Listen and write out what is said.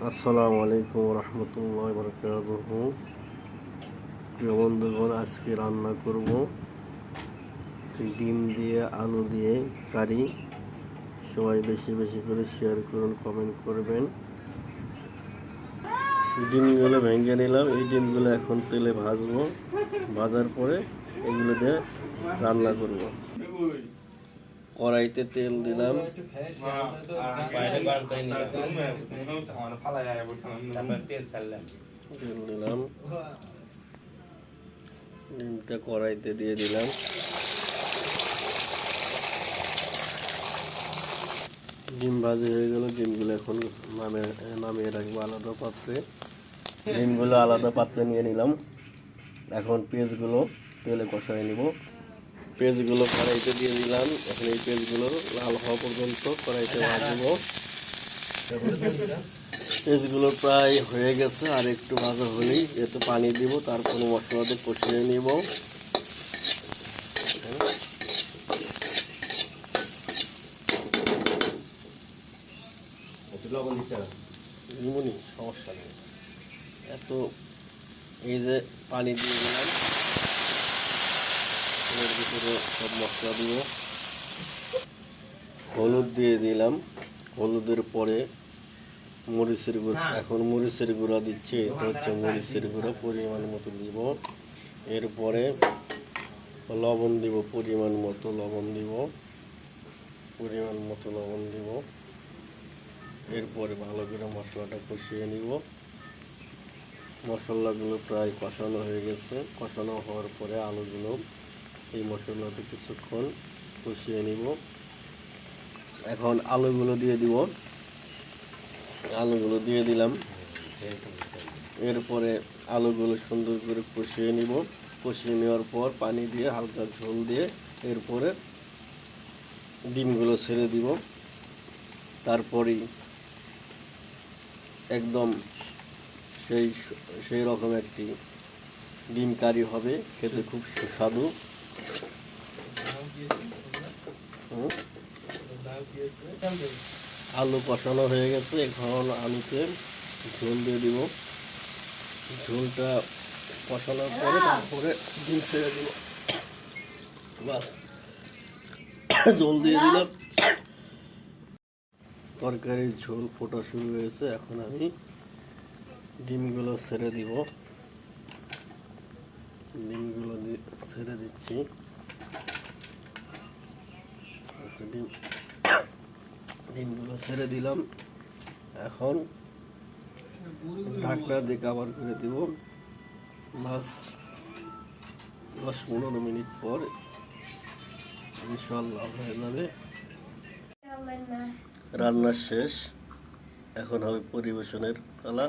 আসসালামু আলাইকুম রহমতুল্লাহ বরকাতুহু। প্রিয় বন্ধুগণ, আজকে রান্না করব ডিম দিয়ে আলু দিয়ে কারি। সবাই বেশি বেশি করে শেয়ার করুন, কমেন্ট করবেন। ডিমগুলো ভেঙে নিলাম। এই ডিমগুলো এখন তেলে ভাজবো। ভাজার পরে এগুলো দিয়ে রান্না করব। কড়াইতে তেল দিলাম, তেল দিলাম, ডিমটা কড়াইতে দিয়ে দিলাম। ডিম ভাজি হয়ে গেল। ডিমগুলো এখন নামিয়ে রাখবো আলাদা পাত্রে। ডিমগুলো আলাদা পাত্রে নিয়ে নিলাম। এখন পেঁয়াজগুলো তেলে কষায় নিব। পেঁয়াজগুলো কড়াইতে দিয়ে দিলাম। এখন এই পেঁয়াজগুলো লাল হওয়া পর্যন্ত কড়াইতে ভাজবো। পেঁয়াজগুলো প্রায় হয়ে গেছে, আর একটু ভাজা হলেই এতে পানি দিব, তারপরে মশলাতে কষিয়ে নিব। সমস্যা নেই এত। এই যে পানি দিয়ে দিলাম, এর ভিতরে সব মশলা দিব। হলুদ দিয়ে দিলাম। হলুদের পরে মরিচের গুঁড়া, এখন মরিচের গুঁড়া দিচ্ছি। এটা হচ্ছে মরিচের গুঁড়া, পরিমাণ মতো দিব। এরপরে লবণ দিব, পরিমাণ মতো লবণ দিব, পরিমাণ মতো লবণ দিব। এরপরে ভালো করে মশলাটা কষিয়ে নিব। মশলাগুলো প্রায় কষানো হয়ে গেছে। কষানো হওয়ার পরে আলুগুলো এই মশলাতে কিছুক্ষণ কষিয়ে নিব। এখন আলুগুলো দিয়ে দিব। আলুগুলো দিয়ে দিলাম। এরপরে আলুগুলো সুন্দর করে কষিয়ে নিব। কষিয়ে নেওয়ার পর পানি দিয়ে হালকা ঝোল দিয়ে এরপরে ডিমগুলো ছেড়ে দিব। তারপরেই একদম সেই রকম একটি ডিম কারি হবে, খেতে খুব সুস্বাদু। আলু কষানো হয়ে গেছে। এখন আলুতে ঝোল দিয়ে দিব। ঝোলটা কষানোর পরে তারপরে ডিম ছেড়ে দিব। বাস, ঝোল দিয়ে দিলাম। তরকারির ঝোল ফোটা শুরু হয়েছে। এখন আমি ডিমগুলো ছেড়ে দিব। ডিমগুলো ছেড়ে দিচ্ছি। ডিমগুলো ছেড়ে দিলাম। এখন ঢাকনা দিয়ে কভার করে দিব। বাস 10-15 মিনিট পর ইনশাআল্লাহ হয়ে যাবে। রান্না শেষ। এখন হবে পরিবেশনের পালা।